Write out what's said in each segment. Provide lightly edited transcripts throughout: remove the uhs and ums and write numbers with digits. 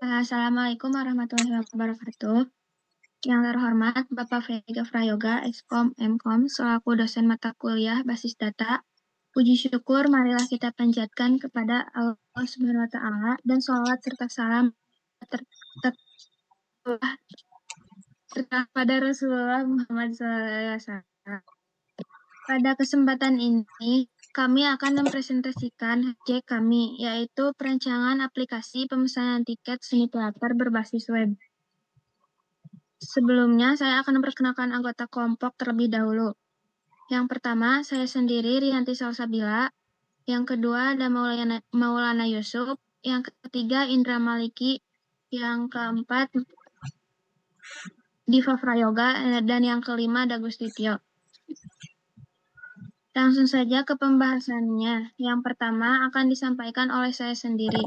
Assalamualaikum warahmatullahi wabarakatuh. Yang terhormat Bapak Vega Prayoga, Eskom, Mkom, selaku dosen mata kuliah Basis Data. Puji syukur marilah kita panjatkan kepada Allah Subhanahu wa Ta'ala dan sholawat serta salam kepada Rasulullah Muhammad SAW. Pada kesempatan ini, kami akan mempresentasikan project kami, yaitu perancangan aplikasi pemesanan tiket seni teater berbasis web. Sebelumnya, saya akan memperkenalkan anggota kelompok terlebih dahulu. Yang pertama, saya sendiri, Rianti Salsabila. Yang kedua, ada Maulana Yusuf. Yang ketiga, Indra Maliki. Yang keempat, Diva Prayoga. Dan yang kelima, Dagus Dityo. Langsung saja ke pembahasannya. Yang pertama akan disampaikan oleh saya sendiri.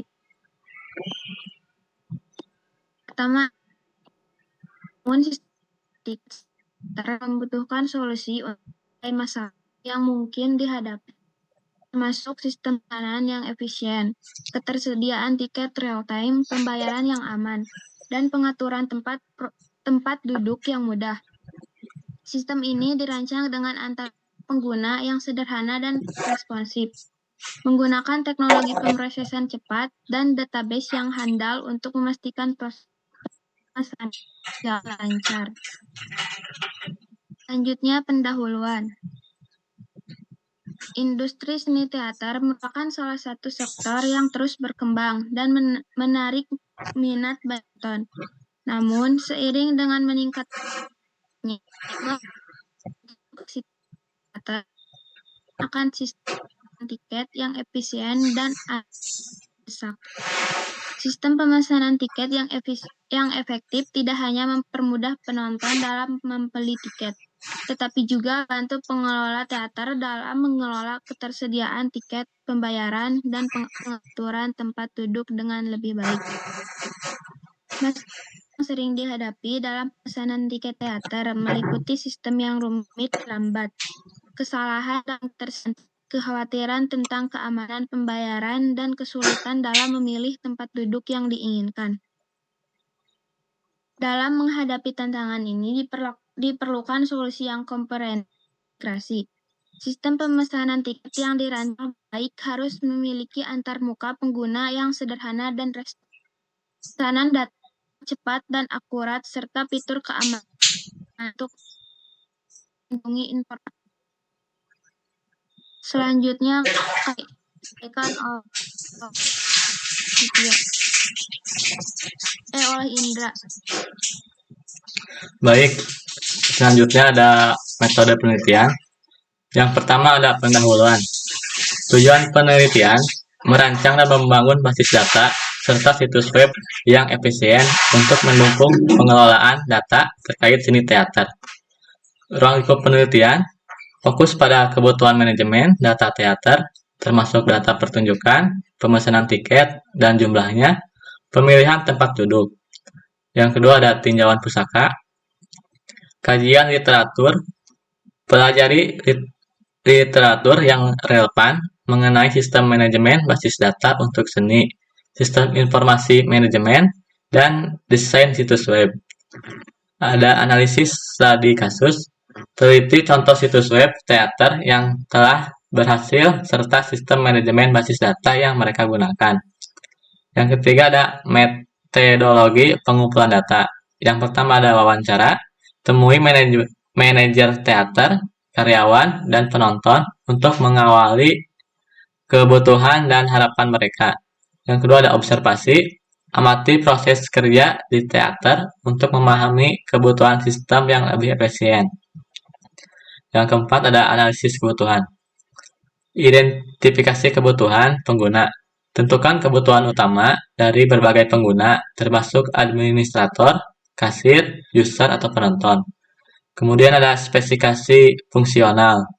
Pertama, membutuhkan solusi untuk masalah yang mungkin dihadapi, termasuk sistem pembayaran yang efisien, ketersediaan tiket real-time, pembayaran yang aman, dan pengaturan tempat duduk yang mudah. Sistem ini dirancang dengan antar pengguna yang sederhana dan responsif, menggunakan teknologi pemrosesan cepat dan database yang handal untuk memastikan proses jalan lancar. Selanjutnya, pendahuluan. Industri seni teater merupakan salah satu sektor yang terus berkembang dan menarik minat banyak penonton. Namun, seiring dengan meningkatnya teater akan sistem tiket yang efisien dan desak. Sistem pemesanan tiket yang efektif tidak hanya mempermudah penonton dalam membeli tiket, tetapi juga bantu pengelola teater dalam mengelola ketersediaan tiket, pembayaran, dan pengaturan tempat duduk dengan lebih baik. Masalah yang sering dihadapi dalam pemesanan tiket teater meliputi sistem yang rumit, lambat, kesalahan dan kekhawatiran tentang keamanan pembayaran, dan kesulitan dalam memilih tempat duduk yang diinginkan. Dalam menghadapi tantangan ini, diperlukan solusi yang komprehensif. Sistem pemesanan tiket yang dirancang baik harus memiliki antarmuka pengguna yang sederhana dan pemesanan data cepat dan akurat, serta fitur keamanan untuk melindungi informasi. Selanjutnya, oleh Indra. Baik, selanjutnya ada metode penelitian. Yang pertama ada pendahuluan. Tujuan penelitian merancang dan membangun basis data serta situs web yang efisien untuk mendukung pengelolaan data terkait seni teater. Ruang lingkup penelitian fokus pada kebutuhan manajemen data teater, termasuk data pertunjukan, pemesanan tiket dan jumlahnya, pemilihan tempat duduk. Yang kedua ada tinjauan pusaka, kajian literatur, pelajari literatur yang relevan mengenai sistem manajemen basis data untuk seni, sistem informasi manajemen, dan desain situs web. Ada analisis studi kasus, teliti contoh situs web teater yang telah berhasil serta sistem manajemen basis data yang mereka gunakan. Yang ketiga ada metodologi pengumpulan data. Yang pertama ada wawancara, temui manajer teater, karyawan, dan penonton untuk mengawali kebutuhan dan harapan mereka. Yang kedua ada observasi, amati proses kerja di teater untuk memahami kebutuhan sistem yang lebih efisien. Yang keempat ada analisis kebutuhan. Identifikasi kebutuhan pengguna. Tentukan kebutuhan utama dari berbagai pengguna, termasuk administrator, kasir, user, atau penonton. Kemudian ada spesifikasi fungsional.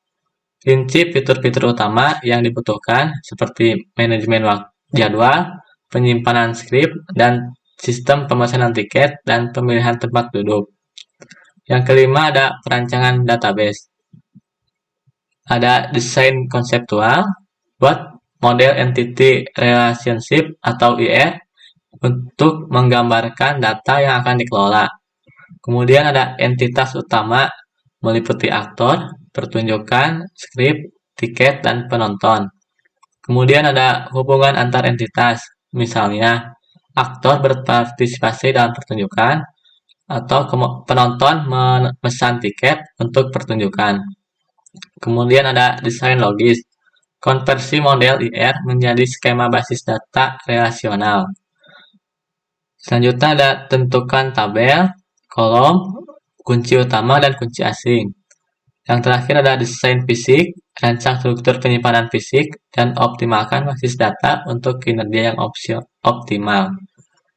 Rinci fitur-fitur utama yang dibutuhkan seperti manajemen jadwal, penyimpanan skrip, dan sistem pemesanan tiket dan pemilihan tempat duduk. Yang kelima ada perancangan database. Ada desain konseptual, buat model entity relationship atau IR untuk menggambarkan data yang akan dikelola. Kemudian ada entitas utama meliputi aktor, pertunjukan, skrip, tiket, dan penonton. Kemudian ada hubungan antar entitas, misalnya aktor berpartisipasi dalam pertunjukan atau penonton memesan tiket untuk pertunjukan. Kemudian ada desain logis, konversi model IR menjadi skema basis data relasional. Selanjutnya ada tentukan tabel, kolom, kunci utama, dan kunci asing. Yang terakhir ada desain fisik, rancang struktur penyimpanan fisik, dan optimalkan basis data untuk kinerja yang optimal.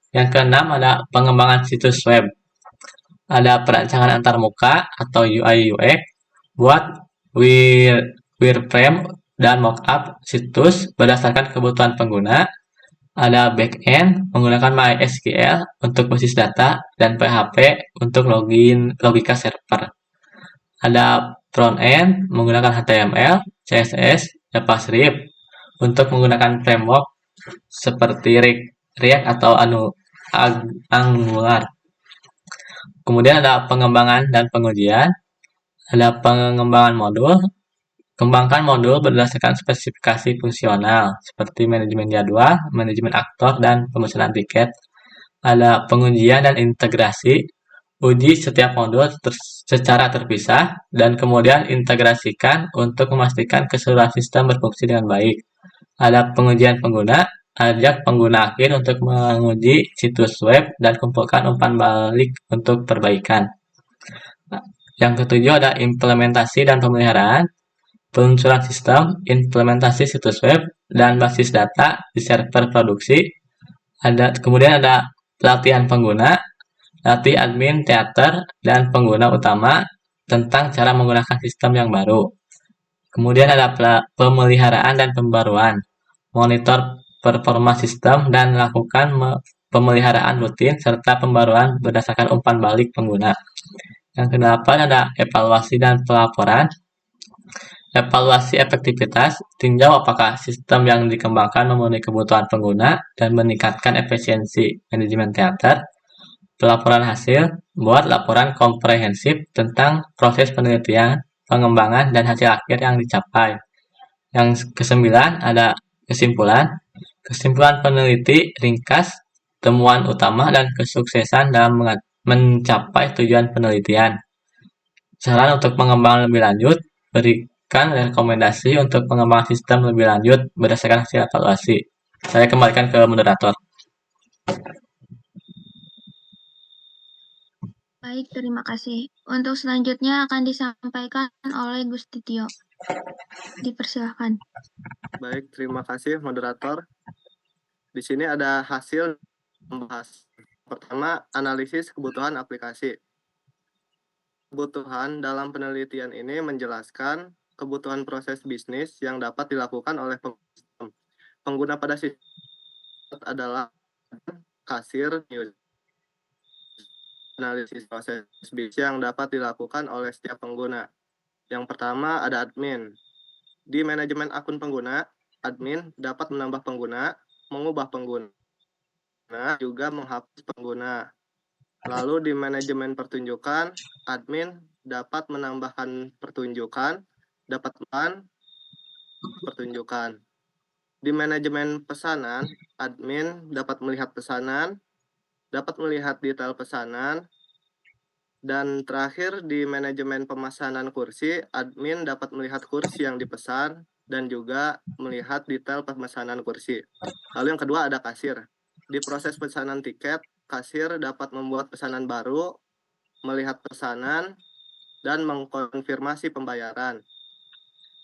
Yang keenam ada pengembangan situs web. Ada perancangan antarmuka atau UI UX buat wireframe dan mockup situs berdasarkan kebutuhan pengguna. Ada backend menggunakan MySQL untuk basis data dan PHP untuk logika server. Ada front-end menggunakan HTML, CSS, JavaScript untuk menggunakan framework seperti React atau Angular. Kemudian ada pengembangan dan pengujian. Ada pengembangan modul. Kembangkan modul berdasarkan spesifikasi fungsional seperti manajemen jadwal, manajemen aktor, dan pemesanan tiket. Ada pengujian dan integrasi. Uji setiap modul secara terpisah dan kemudian integrasikan untuk memastikan keseluruhan sistem berfungsi dengan baik. Ada pengujian pengguna, ajak pengguna akhir untuk menguji situs web dan kumpulkan umpan balik untuk perbaikan. Yang ketujuh ada implementasi dan pemeliharaan, peluncuran sistem, implementasi situs web, dan basis data di server produksi. Kemudian ada pelatihan pengguna, latih admin teater dan pengguna utama tentang cara menggunakan sistem yang baru. Kemudian ada pemeliharaan dan pembaruan, monitor performa sistem dan lakukan pemeliharaan rutin serta pembaruan berdasarkan umpan balik pengguna. Yang kedelapan ada evaluasi dan pelaporan. Evaluasi efektivitas, tinjau apakah sistem yang dikembangkan memenuhi kebutuhan pengguna dan meningkatkan efisiensi manajemen teater. Pelaporan hasil, buat laporan komprehensif tentang proses penelitian, pengembangan, dan hasil akhir yang dicapai. Yang kesembilan ada kesimpulan. Kesimpulan peneliti ringkas, temuan utama, dan kesuksesan dalam mencapai tujuan penelitian. Saran untuk pengembangan lebih lanjut, berikan rekomendasi untuk pengembangan sistem lebih lanjut berdasarkan hasil evaluasi. Saya kembalikan ke moderator. Baik, terima kasih. Untuk selanjutnya akan disampaikan oleh Gusti Tio. Dipersilahkan. Baik, terima kasih moderator. Di sini ada hasil membahas. Pertama, analisis kebutuhan aplikasi. Kebutuhan dalam penelitian ini menjelaskan kebutuhan proses bisnis yang dapat dilakukan oleh pengguna pada sistem adalah kasir, analisis proses bisnis yang dapat dilakukan oleh setiap pengguna. Yang pertama ada admin. Di manajemen akun pengguna, admin dapat menambah pengguna, mengubah pengguna, juga menghapus pengguna. Lalu di manajemen pertunjukan, admin dapat menambahkan pertunjukan, dapat pertunjukan. Di manajemen pesanan, admin dapat melihat pesanan, dapat melihat detail pesanan, dan terakhir di manajemen pemesanan kursi, admin dapat melihat kursi yang dipesan dan juga melihat detail pemesanan kursi. Lalu yang kedua ada kasir. Di proses pesanan tiket, kasir dapat membuat pesanan baru, melihat pesanan, dan mengkonfirmasi pembayaran.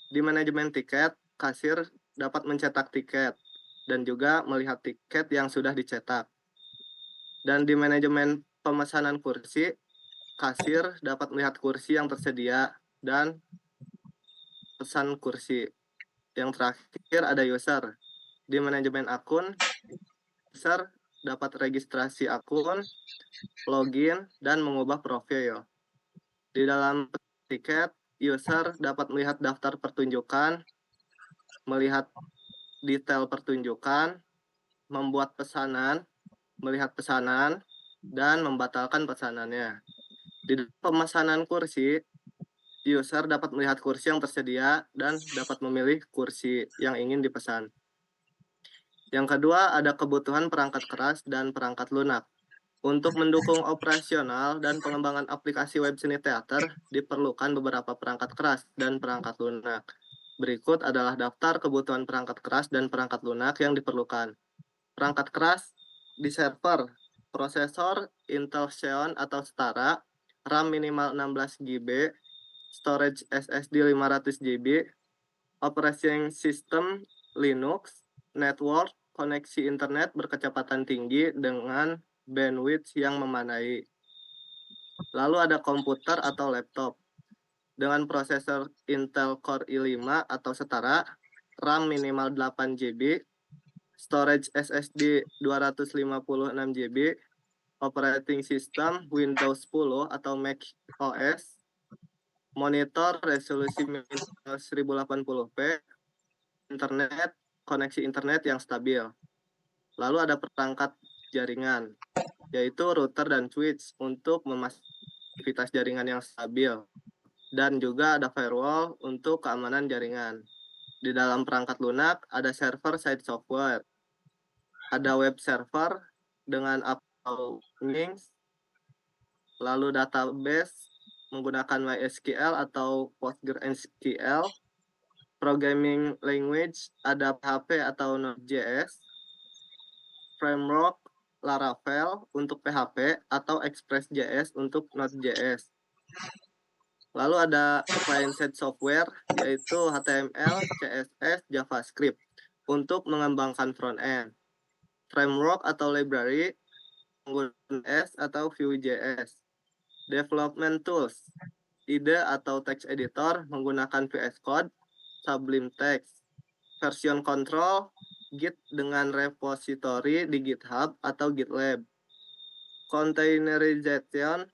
Di manajemen tiket, kasir dapat mencetak tiket dan juga melihat tiket yang sudah dicetak. Dan di manajemen pemesanan kursi, kasir dapat melihat kursi yang tersedia dan pesan kursi. Yang terakhir ada user. Di manajemen akun, user dapat registrasi akun, login, dan mengubah profil. Di dalam tiket, user dapat melihat daftar pertunjukan, melihat detail pertunjukan, membuat pesanan, melihat pesanan, dan membatalkan pesanannya. Di pemesanan kursi, user dapat melihat kursi yang tersedia dan dapat memilih kursi yang ingin dipesan. Yang kedua, ada kebutuhan perangkat keras dan perangkat lunak. Untuk mendukung operasional dan pengembangan aplikasi web seni teater, diperlukan beberapa perangkat keras dan perangkat lunak. Berikut adalah daftar kebutuhan perangkat keras dan perangkat lunak yang diperlukan. Perangkat keras di server, prosesor Intel Xeon atau setara, RAM minimal 16 GB, storage SSD 500 GB, operating system Linux, network, koneksi internet berkecepatan tinggi dengan bandwidth yang memadai. Lalu ada komputer atau laptop dengan prosesor Intel Core i5 atau setara, RAM minimal 8 GB, storage SSD 256 GB, operating system Windows 10 atau Mac OS, monitor resolusi minimal 1080p, internet, koneksi internet yang stabil. Lalu ada perangkat jaringan, yaitu router dan switch untuk memastikan aktivitas jaringan yang stabil. Dan juga ada firewall untuk keamanan jaringan. Di dalam perangkat lunak ada server-side software. Ada web server dengan atau links, lalu database menggunakan MySQL atau PostgreSQL, programming language ada PHP atau Node.js, framework Laravel untuk PHP atau Express.js untuk Node.js. Lalu ada client-side software yaitu HTML, CSS, JavaScript untuk mengembangkan front-end. Framework atau library menggunakan S atau Vue.js. Development tools, IDE atau text editor menggunakan VS Code, Sublime Text. Version control, Git dengan repository di GitHub atau GitLab. Containerization,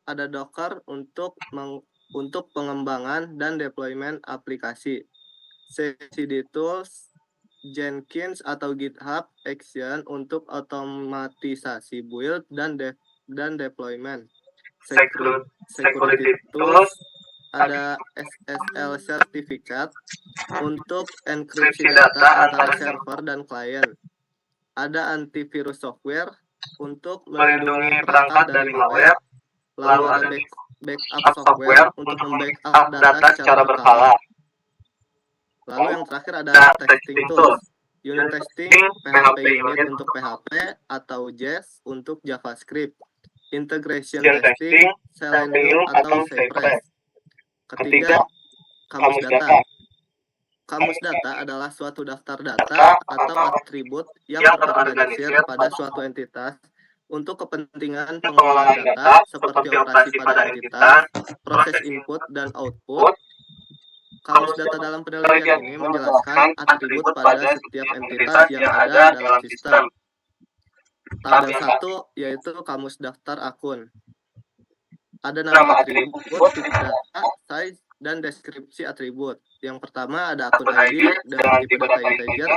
ada Docker untuk pengembangan dan deployment aplikasi. CI/CD tools, Jenkins atau GitHub Action untuk otomatisasi build dan deployment. Security tools, ada SSL Certificate untuk enkripsi data antara server dan klien. Ada antivirus software untuk melindungi perangkat dari malware. Lalu ada backup software untuk membackup data secara berkala. Lalu yang terakhir ada testing tools. Unit testing, PHP unit untuk PHP atau Jest untuk JavaScript. Integration testing, Selenium atau Cypress. Ketiga, kamus data. Kamus data adalah suatu daftar data atau atribut yang terorganisir pada suatu entitas untuk kepentingan pengolahan data seperti operasi pada entitas, proses input dan output. Kamus data dalam penelitian ini menjelaskan atribut pada setiap entitas yang ada dalam sistem. Tabel 1 yaitu kamus daftar akun. Ada nama atribut, tipe data, size, dan deskripsi atribut. Yang pertama ada akun ID dengan tipe data integer,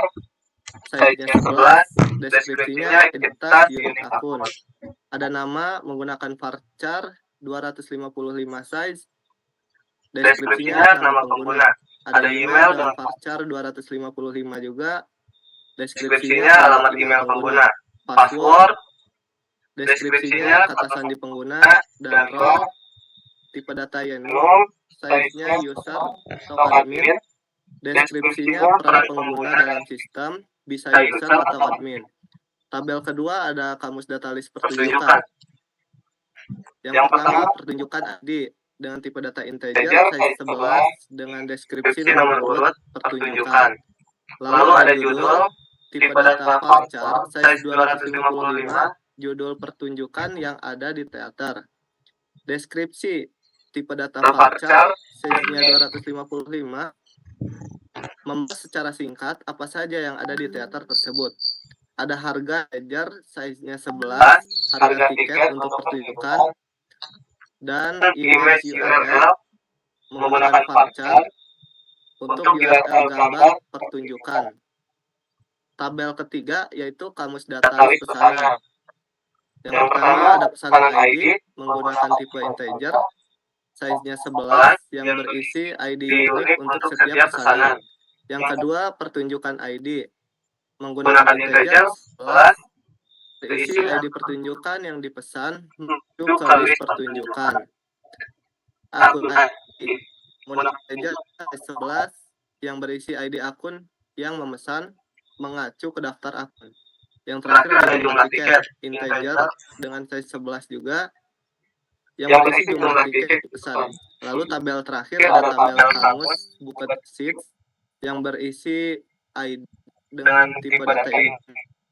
size-nya 11, deskripsinya identitas unit akun. Ada nama menggunakan varchar 255 size, deskripsinya nama pengguna. Ada email dengan varchar 255 juga, deskripsinya alamat email pengguna. Password, deskripsinya kata sandi pengguna, dan role, tipe data enum, size-nya user atau admin, deskripsinya peran pengguna dalam sistem, bisa user atau admin. Tabel kedua ada kamus data list pertunjukan. Yang pertama pertunjukan ID dengan tipe data integer, size 11 dengan deskripsi nomor urut pertunjukan. Lalu ada judul, tipe data varchar, size 255, judul pertunjukan yang ada di teater. Deskripsi, tipe data varchar, size-nya 255, membahas secara singkat apa saja yang ada di teater tersebut. Ada harga ledger, size-nya 11, harga tiket untuk pertunjukan, dan image URL menggunakan varchar untuk URL gambar pertunjukan. Tabel ketiga yaitu kamus data list pesanan. Yang pertama ada pesanan ID menggunakan tipe integer, size-nya 11 yang berisi ID unik untuk setiap pesanan. Yang kedua, pertunjukan ID menggunakan integer 11 berisi ID pertunjukan yang dipesan menuju ke list pertunjukan. Akun ID menggunakan integer 11 yang berisi ID akun yang memesan mengacu ke daftar akun. Yang terakhir ada jumlah tiket integer dengan size 11 juga yang berisi jumlah tiket dipesan. Lalu tabel terakhir ada tabel kamus bucket sheets yang berisi ID dengan tipe data ini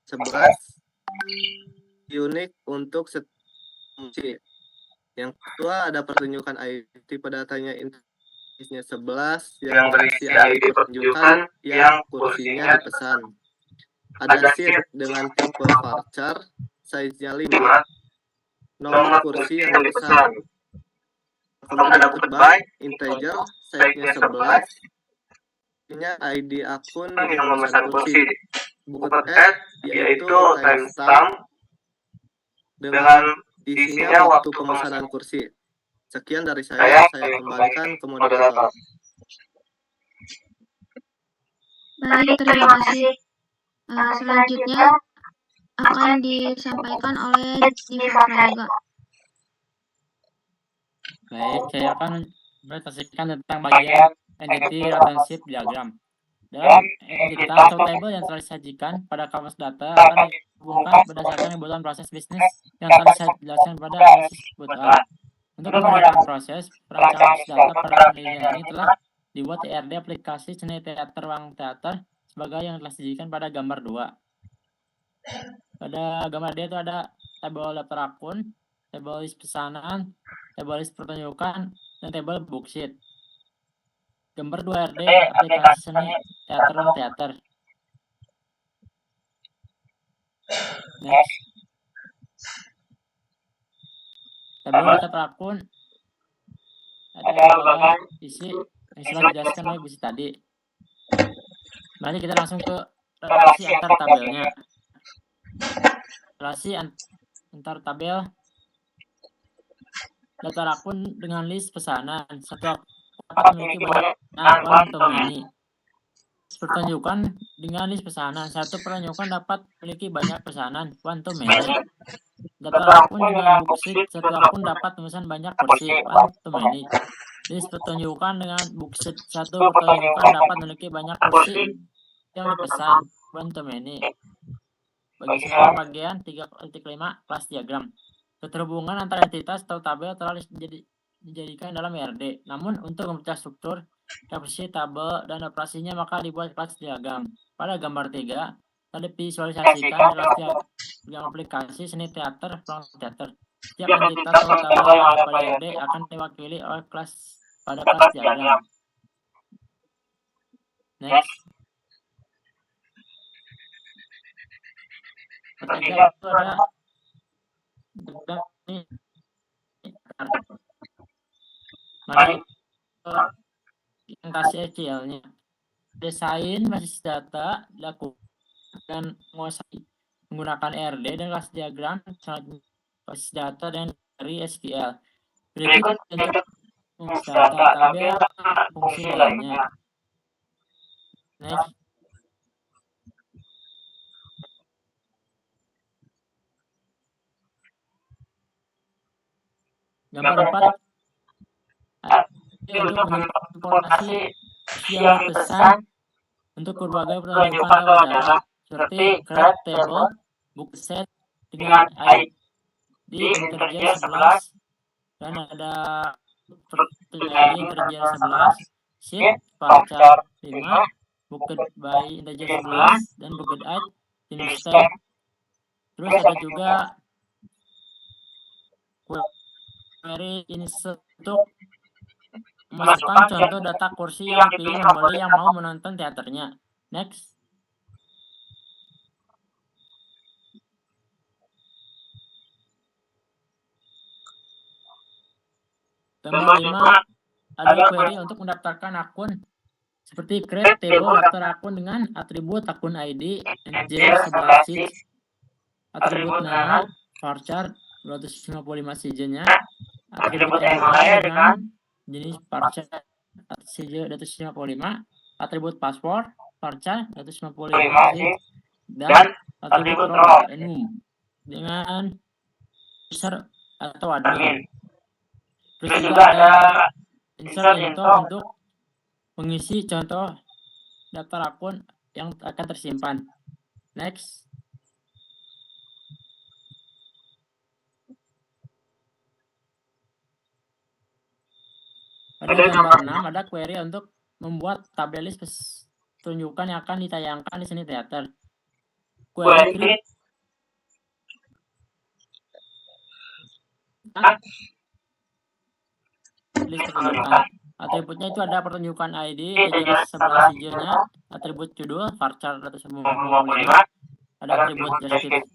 11 unik untuk setiap fungsi. Yang kedua ada pertunjukan ID tipe datanya intinya 11 yang berisi ID pertunjukan yang kursinya dipesan. Ada sheet dengan tipe varchar size-nya 5 nomor kursi yang dipesan. Kemudian ada by integer size-nya 11 nya ID akun yang memesan kursi. Bucket add yaitu timestamp dengan isinya waktu pemesanan kursi. Sekian dari saya kembalikan ke moderator. Baik, terima kasih. Selanjutnya akan disampaikan oleh Diva Prayoga. Baik, saya akan presentasikan tentang bagian entity relationship diagram. Dalam entity atau table yang telah disajikan pada kamus data akan dihubungkan berdasarkan kebutuhan proses bisnis yang telah saya jelaskan pada analisis kebutuhan. Untuk memudahkan proses, perancangan data pada penelitian ini telah dibuat TRD aplikasi seni teater ruang teater sebagai yang telah disajikan pada gambar 2. Pada gambar D itu ada tabel daftar akun, tabel list pesanan, tabel list pertunjukan, dan tabel booksheet. Gambar 2RD aplikasi seni teater ruang teater. Next. Tabel daftar akun ada berbagai isi yang sudah dijelaskan oleh Bu tadi. Mari kita langsung ke relasi antar tabelnya. Relasi antar tabel daftar akun dengan list pesanan. Satu akun dapat memiliki banyak one to many. Pertunjukan dengan list pesanan. Satu pertunjukan dapat memiliki banyak pesanan one to many. Daftar akun dengan booksheet. Satu akun dapat memesan banyak kursi one to many. List pertunjukan dengan booksheet. Satu pertunjukan dapat memiliki banyak kursi yang dipesan one to many. Bagi saya bagian 3.5 kelas diagram. Keterhubungan antara entitas atau tabel telah dijadikan dalam RD. Namun untuk memecah struktur, representasi tabel dan operasinya maka dibuat kelas diagram. Pada gambar 3, tadi visualisasikan relasi diagram aplikasi seni teater ruang teater. Setiap entitas atau tabel yang ada pada RD akan diwakili oleh kelas pada kelas diagram. Next. Ketiga itu ada diagram ini. Mari yang kasih SQL-nya. Desain basis data dilakukan menguasai menggunakan RD dan kelas diagram selanjutnya basis data dan dari SQL. Berikut untuk basis data tabel fungsi lainnya. Next. Gambar 4 untuk informasi yang dipesan untuk berbagai pertunjukan lewat data seperti create table, book set dengan ID integer 11 dan ada ID integer 11, sheet varchar 5, bucket by integer 11 dan bucket id instead. Terus ada juga query insert untuk memasukkan contoh data kursi yang pilih membeli yang mau menonton teaternya. Next. Gambar 5 ada query untuk mendaftarkan akun seperti create table daftar akun dengan atribut akun ID integer 11 sheets, atribut nama varchar 255 saja-nya, atribut MY dengan jenis varchar saja 255, atribut password varchar 255 saja, dan atribut role enum dengan user atau admin. Terus juga ada insert info untuk mengisi contoh daftar akun yang akan tersimpan. Next. Pada gambar 6 ada query untuk membuat tabel list pertunjukan yang akan ditayangkan di seni teater. Query create list pertunjukan. Atributnya itu ada pertunjukan ID, integer 11 hijaunya, atribut judul, varchar 255, ada atribut deskripsi,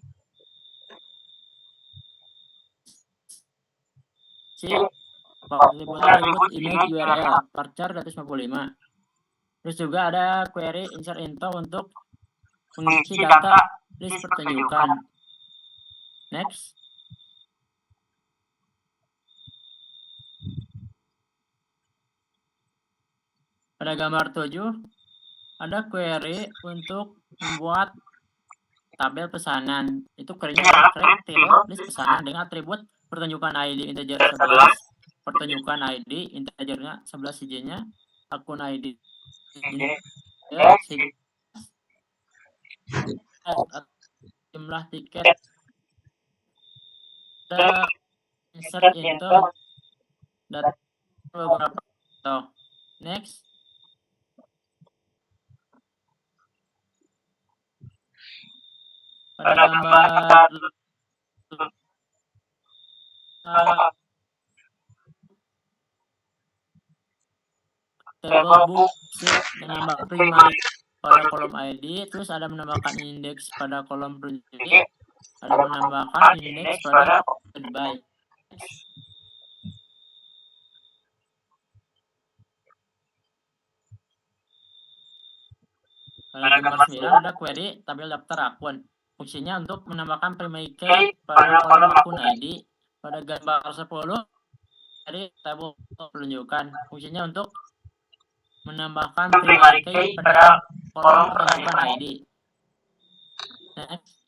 atribut image URL, varchar 255. Terus juga ada query insert info untuk mengisi data list pertunjukan. Next. Pada gambar 7 ada query untuk membuat tabel pesanan. Itu query-nya create table list pesanan dengan atribut pertunjukan ID integer 11, pertunjukan ID integernya 11 hijaunya, akun ID jumlah tiket, ada insert info data beberapa. Next. Pada gambar table book sheet menambah primary pada kolom ID, terus ada menambahkan indeks pada kolom print, ada menambahkan indeks pada by. Pada gambar 9 ada query tabel daftar akun. Fungsinya untuk menambahkan primary key pada kolom akun ID. Pada gambar 10 dari tabel pertunjukan. Fungsinya untuk menambahkan primary key pada kolom pertunjukan ID. Next.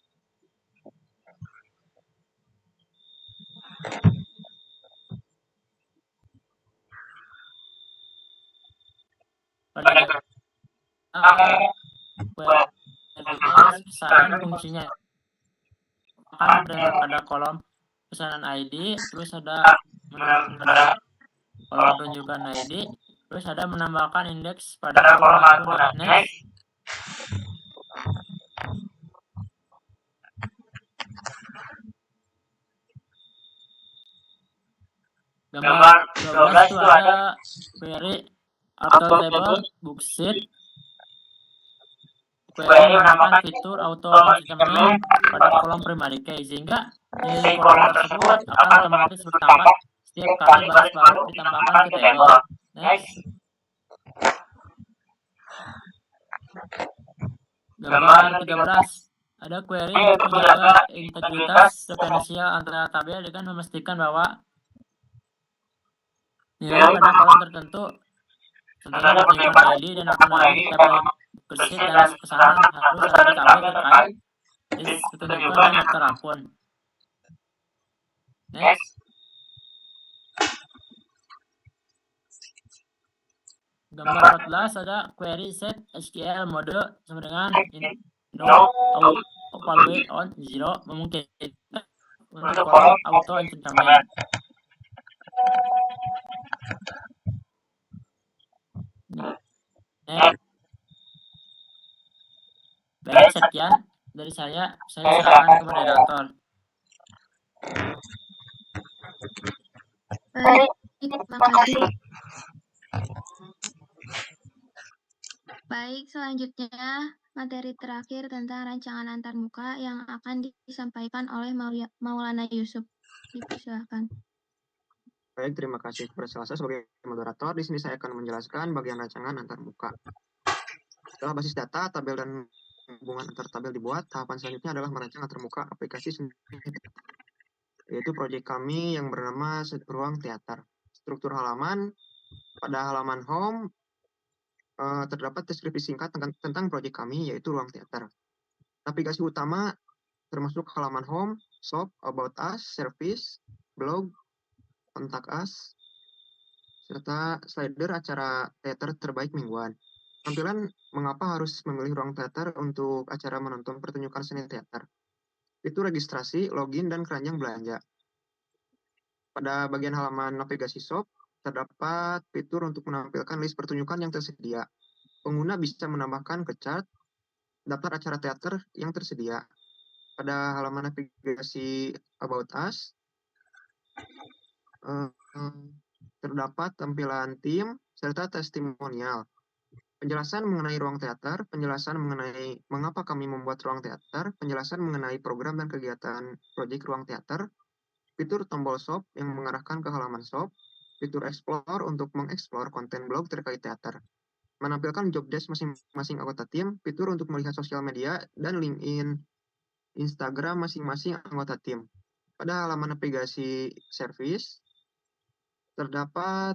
Pada pesanan fungsinya akan pada kolom pesanan ID, terus ada pada kolom pertunjukan ID, terus ada menambahkan indeks pada kolom akun. Next. Gambar 12 itu ada query auto table book sheet. Query menambahkan fitur auto increment pada kolom primary key sehingga nilai kolom tersebut akan otomatis bertambah setiap kali baris baru ditambahkan ke table. Next. Gambar 13 ada query untuk menjaga integritas referensial antara tabel dengan memastikan bahwa nilai pada kolom tertentu contohnya pertunjukan ID dan akun ID tabel bersih dan pesanan harus ada di tabel terkait list pertunjukan dan daftar akun. Next. Gambar 14 ada query set SQL mode sama dengan no value on 0 memungkinkan untuk kolom auto increment. Next. Baik, sekian dari saya serahkan ke moderator. Baik, terima kasih. Baik, selanjutnya materi terakhir tentang rancangan antarmuka yang akan disampaikan oleh Maulana Yusuf. Dipersilakan. Baik, terima kasih kepada saya sebagai moderator. Di sini saya akan menjelaskan bagian rancangan antarmuka. Setelah basis data, tabel dan hubungan antar tabel dibuat, tahapan selanjutnya adalah merancang antarmuka aplikasi seni. yaitu proyek kami yang bernama Ruang Teater. Struktur halaman, pada halaman home terdapat deskripsi singkat tentang proyek kami, yaitu Ruang Teater. Navigasi utama termasuk halaman home, shop, about us, service, blog, kontak us, serta slider acara teater terbaik mingguan. Tampilan mengapa harus memilih ruang teater untuk acara menonton pertunjukan seni teater. Itu registrasi, login, dan keranjang belanja. Pada bagian halaman navigasi shop, terdapat fitur untuk menampilkan list pertunjukan yang tersedia. Pengguna bisa menambahkan ke chart daftar acara teater yang tersedia. Pada halaman navigasi About Us, terdapat tampilan tim serta testimonial. Penjelasan mengenai ruang teater, penjelasan mengenai mengapa kami membuat ruang teater, penjelasan mengenai program dan kegiatan proyek ruang teater, fitur tombol shop yang mengarahkan ke halaman shop, fitur explore untuk mengeksplor konten blog terkait teater, menampilkan job desk masing-masing anggota tim, fitur untuk melihat sosial media, dan LinkedIn, Instagram masing-masing anggota tim. Pada halaman navigasi service, terdapat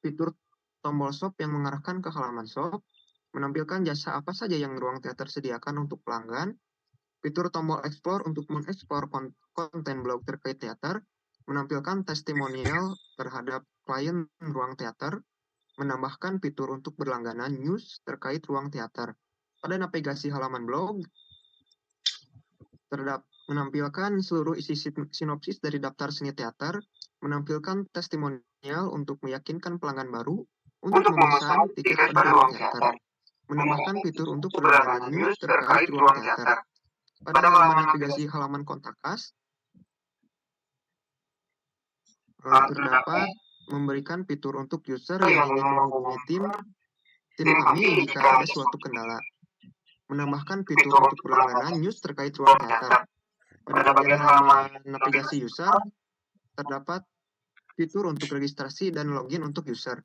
fitur tombol shop yang mengarahkan ke halaman shop, menampilkan jasa apa saja yang ruang teater sediakan untuk pelanggan, fitur tombol explore untuk mengeksplor konten blog terkait teater, menampilkan testimonial terhadap klien ruang teater, menambahkan fitur untuk berlangganan news terkait ruang teater. Pada navigasi halaman blog, menampilkan seluruh isi sinopsis dari daftar seni teater, menampilkan testimonial untuk meyakinkan pelanggan baru untuk memesan tiket pada ruang teater, menambahkan fitur untuk berlangganan news terkait ruang teater. Pada halaman navigasi halaman kontak us, terdapat memberikan fitur untuk user yang ingin menghubungi tim kami jika ada suatu kendala, menambahkan fitur untuk berlangganan news terkait ruang teater. Pada bagian halaman navigasi user, terdapat fitur untuk registrasi dan login untuk user.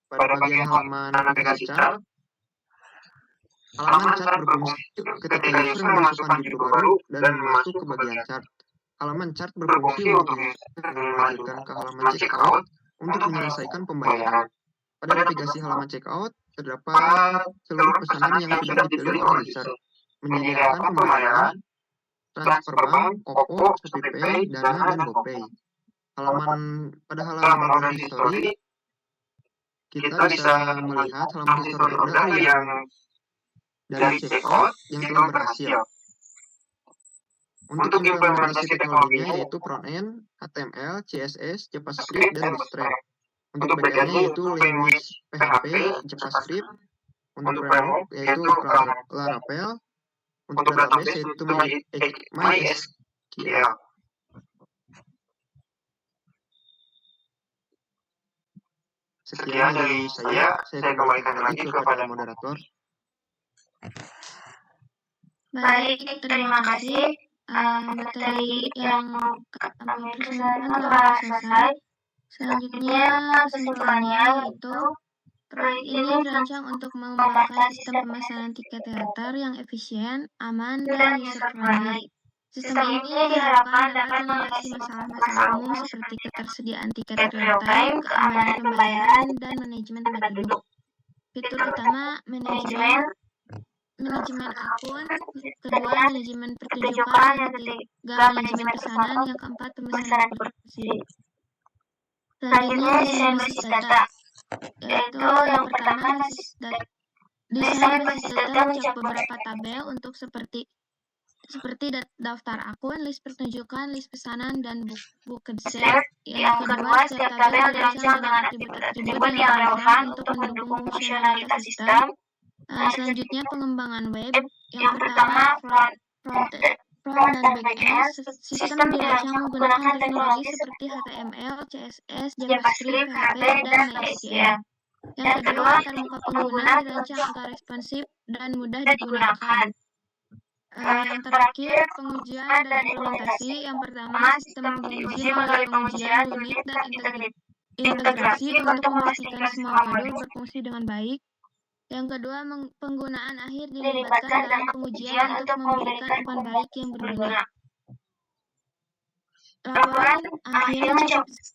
Pada bagian halaman navigasi chart, halaman chart berfungsi ketika user memasukkan judul baru dan masuk ke bagian chart. Halaman chart berfungsi untuk user yang melanjutkan ke halaman checkout untuk menyelesaikan pembayaran. Pada navigasi halaman checkout, terdapat seluruh pesanan yang sudah dipilih oleh user, menyediakan pembayaran, transfer bank, OVO, ShopeePay, Dana, dan GoPay. Pada halaman order history, kita bisa melihat halaman history order yang dari checkout yang telah berhasil. Untuk implementasi teknologinya yaitu front-end, HTML, CSS, JavaScript, dan Bootstrap. Untuk back-end-nya yaitu language PHP, JavaScript. Untuk framework yaitu Laravel. Untuk database yaitu MySQL. Sekian dari saya kembalikan lagi kepada moderator. Baik, terima kasih. Materi yang kami presentasikan telah selesai. Selanjutnya kesimpulannya yaitu proyek ini dirancang untuk mengembangkan sistem pemesanan tiket teater yang efisien, aman, dan user-friendly. Sistem ini diharapkan dapat mengatasi masalah-masalah umum seperti ketersediaan tiket real-time, keamanan pembayaran, dan manajemen tempat duduk. Fitur utama manajemen akun, kedua manajemen pertunjukan, yang ketiga manajemen pesanan, yang keempat pemesanan produksi. Selanjutnya desain basis data, yaitu yang pertama desain basis data mencakup beberapa tabel untuk seperti daftar akun, list pertunjukan, list pesanan, dan booked set. Yang kedua, setiap tabel dirancang dengan atribut-atribut yang relevan untuk mendukung fungsionalitas sistem. Selanjutnya pengembangan web. Yang pertama front dan back-end. Sistem dirancang menggunakan teknologi seperti HTML, CSS, JavaScript, PHP, dan MySQL. Yang kedua, antarmuka pengguna dirancang agar responsif dan mudah digunakan. Yang terakhir, pengujian dan implementasi. Yang pertama, sistem diuji melalui pengujian unit dan integrasi untuk memastikan semua modul berfungsi dengan baik. Yang kedua, penggunaan akhir dilibatkan dalam pengujian untuk memberikan umpan balik yang berguna. Laporan akhir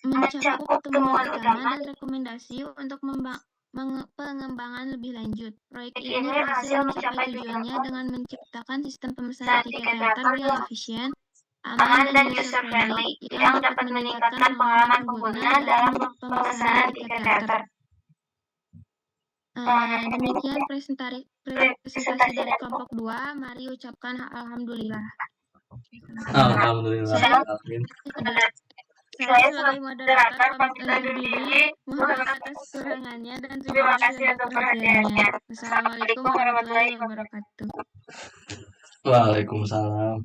mencakup temuan utama dan rekomendasi untuk pengembangan lebih lanjut. Proyek ini berhasil mencapai tujuannya dengan menciptakan sistem pemesanan tiket teater yang efisien, aman, dan user-friendly yang dapat meningkatkan pengalaman pengguna dalam pemesanan tiket teater. Demikian presentasi dari kelompok 2. Mari ucapkan alhamdulillah. Alhamdulillah. Saya sebagai moderator pamit undur diri. Mohon maaf atas kekurangannya dan terima kasih atas perhatiannya. Wassalamualaikum warahmatullahi wabarakatuh. Waalaikumsalam.